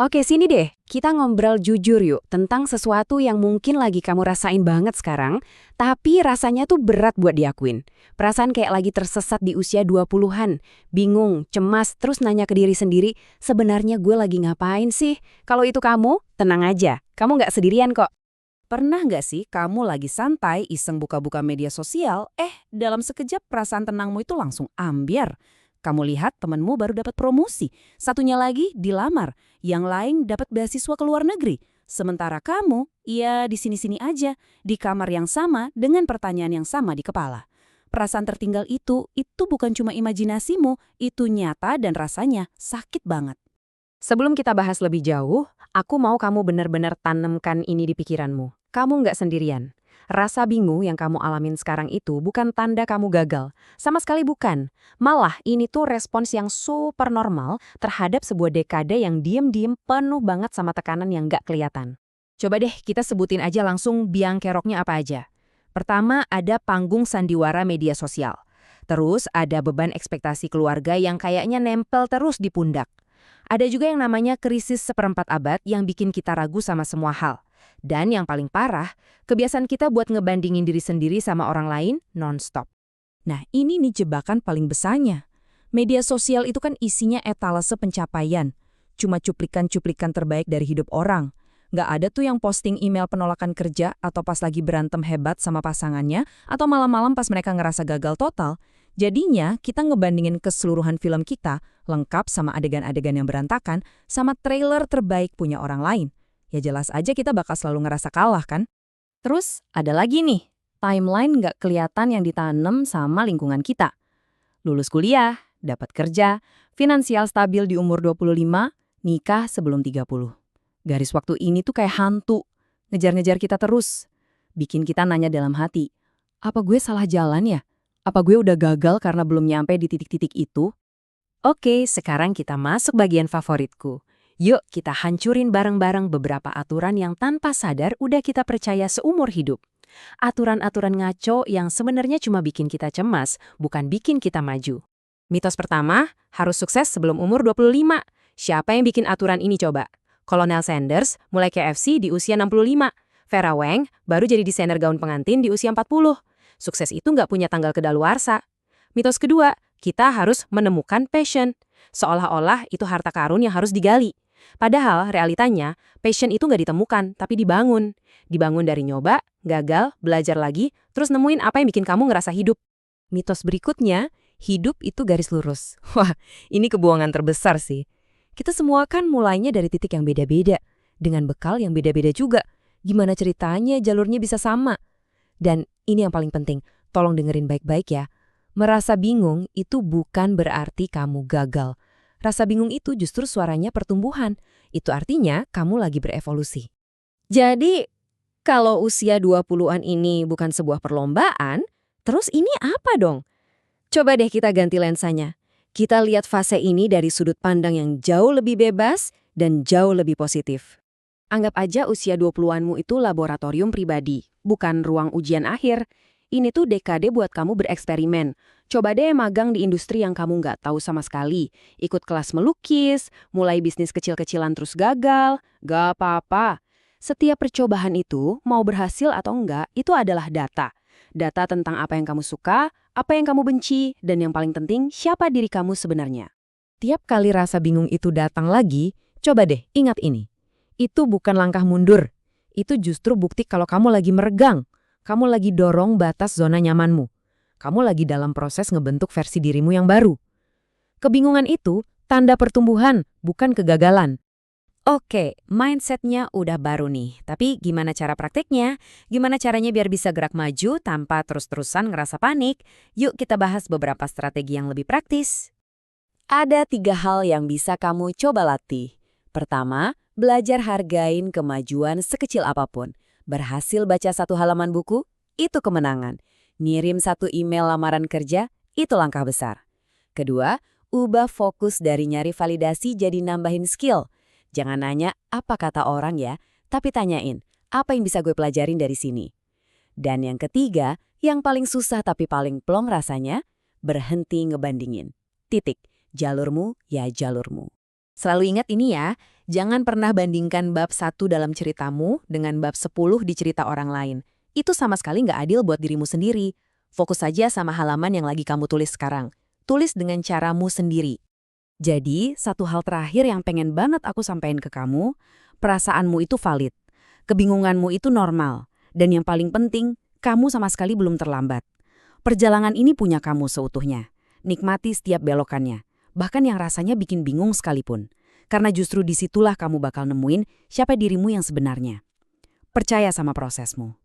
Oke, sini deh. Kita ngobrol jujur yuk tentang sesuatu yang mungkin lagi kamu rasain banget sekarang, tapi rasanya tuh berat buat diakuin. Perasaan kayak lagi tersesat di usia 20-an, bingung, cemas, terus nanya ke diri sendiri, sebenarnya gue lagi ngapain sih? Kalau itu kamu, tenang aja. Kamu nggak sendirian kok. Pernah nggak sih kamu lagi santai iseng buka-buka media sosial, dalam sekejap perasaan tenangmu itu langsung ambiar. Kamu lihat temenmu baru dapat promosi, satunya lagi dilamar, yang lain dapat beasiswa ke luar negeri. Sementara kamu, ya di sini-sini aja, di kamar yang sama dengan pertanyaan yang sama di kepala. Perasaan tertinggal itu bukan cuma imajinasimu, itu nyata dan rasanya sakit banget. Sebelum kita bahas lebih jauh, aku mau kamu benar-benar tanamkan ini di pikiranmu. Kamu nggak sendirian. Rasa bingung yang kamu alamin sekarang itu bukan tanda kamu gagal. Sama sekali bukan. Malah ini tuh respons yang super normal terhadap sebuah dekade yang diem-diem penuh banget sama tekanan yang nggak kelihatan. Coba deh kita sebutin aja langsung biang keroknya apa aja. Pertama ada panggung sandiwara media sosial. Terus ada beban ekspektasi keluarga yang kayaknya nempel terus di pundak. Ada juga yang namanya krisis seperempat abad yang bikin kita ragu sama semua hal. Dan yang paling parah, kebiasaan kita buat ngebandingin diri sendiri sama orang lain non-stop. Nah, ini nih jebakan paling besarnya. Media sosial itu kan isinya etalase pencapaian. Cuma cuplikan-cuplikan terbaik dari hidup orang. Nggak ada tuh yang posting email penolakan kerja atau pas lagi berantem hebat sama pasangannya, atau malam-malam pas mereka ngerasa gagal total. Jadinya, kita ngebandingin keseluruhan film kita, lengkap sama adegan-adegan yang berantakan, sama trailer terbaik punya orang lain. Ya jelas aja kita bakal selalu ngerasa kalah kan? Terus ada lagi nih, timeline nggak kelihatan yang ditanam sama lingkungan kita. Lulus kuliah, dapat kerja, finansial stabil di umur 25, nikah sebelum 30. Garis waktu ini tuh kayak hantu, ngejar-ngejar kita terus. Bikin kita nanya dalam hati, apa gue salah jalan ya? Apa gue udah gagal karena belum nyampe di titik-titik itu? Oke, sekarang kita masuk bagian favoritku. Yuk kita hancurin bareng-bareng beberapa aturan yang tanpa sadar udah kita percaya seumur hidup. Aturan-aturan ngaco yang sebenarnya cuma bikin kita cemas, bukan bikin kita maju. Mitos pertama, harus sukses sebelum umur 25. Siapa yang bikin aturan ini coba? Kolonel Sanders mulai KFC di usia 65. Vera Wang baru jadi desainer gaun pengantin di usia 40. Sukses itu nggak punya tanggal kedaluarsa. Mitos kedua, kita harus menemukan passion. Seolah-olah itu harta karun yang harus digali. Padahal realitanya, passion itu nggak ditemukan, tapi dibangun. Dibangun dari nyoba, gagal, belajar lagi, terus nemuin apa yang bikin kamu ngerasa hidup. Mitos berikutnya, hidup itu garis lurus. Wah, ini kebohongan terbesar sih. Kita semua kan mulainya dari titik yang beda-beda, dengan bekal yang beda-beda juga. Gimana ceritanya jalurnya bisa sama? Dan ini yang paling penting, tolong dengerin baik-baik ya. Merasa bingung itu bukan berarti kamu gagal. Rasa bingung itu justru suaranya pertumbuhan. Itu artinya kamu lagi berevolusi. Jadi, kalau usia 20-an ini bukan sebuah perlombaan, terus ini apa dong? Coba deh kita ganti lensanya. Kita lihat fase ini dari sudut pandang yang jauh lebih bebas dan jauh lebih positif. Anggap aja usia 20-anmu itu laboratorium pribadi, bukan ruang ujian akhir. Ini tuh dekade buat kamu bereksperimen. Coba deh magang di industri yang kamu nggak tahu sama sekali. Ikut kelas melukis, mulai bisnis kecil-kecilan terus gagal. Gak apa-apa. Setiap percobaan itu, mau berhasil atau enggak, itu adalah data. Data tentang apa yang kamu suka, apa yang kamu benci, dan yang paling penting, siapa diri kamu sebenarnya. Tiap kali rasa bingung itu datang lagi, coba deh ingat ini. Itu bukan langkah mundur. Itu justru bukti kalau kamu lagi meregang. Kamu lagi dorong batas zona nyamanmu. Kamu lagi dalam proses ngebentuk versi dirimu yang baru. Kebingungan itu tanda pertumbuhan, bukan kegagalan. Oke, mindsetnya udah baru nih. Tapi gimana cara prakteknya? Gimana caranya biar bisa gerak maju tanpa terus-terusan ngerasa panik? Yuk kita bahas beberapa strategi yang lebih praktis. Ada 3 hal yang bisa kamu coba latih. Pertama, belajar hargain kemajuan sekecil apapun. Berhasil baca 1 halaman buku, itu kemenangan. Ngirim 1 email lamaran kerja, itu langkah besar. Kedua, ubah fokus dari nyari validasi jadi nambahin skill. Jangan nanya apa kata orang ya, tapi tanyain, apa yang bisa gue pelajarin dari sini? Dan yang ketiga, yang paling susah tapi paling plong rasanya, berhenti ngebandingin. Titik. Jalurmu ya jalurmu. Selalu ingat ini ya, jangan pernah bandingkan bab 1 dalam ceritamu dengan bab 10 di cerita orang lain. Itu sama sekali nggak adil buat dirimu sendiri. Fokus saja sama halaman yang lagi kamu tulis sekarang. Tulis dengan caramu sendiri. Jadi, satu hal terakhir yang pengen banget aku sampaikan ke kamu, perasaanmu itu valid. Kebingunganmu itu normal. Dan yang paling penting, kamu sama sekali belum terlambat. Perjalanan ini punya kamu seutuhnya. Nikmati setiap belokannya. Bahkan yang rasanya bikin bingung sekalipun. Karena justru disitulah kamu bakal nemuin siapa dirimu yang sebenarnya. Percaya sama prosesmu.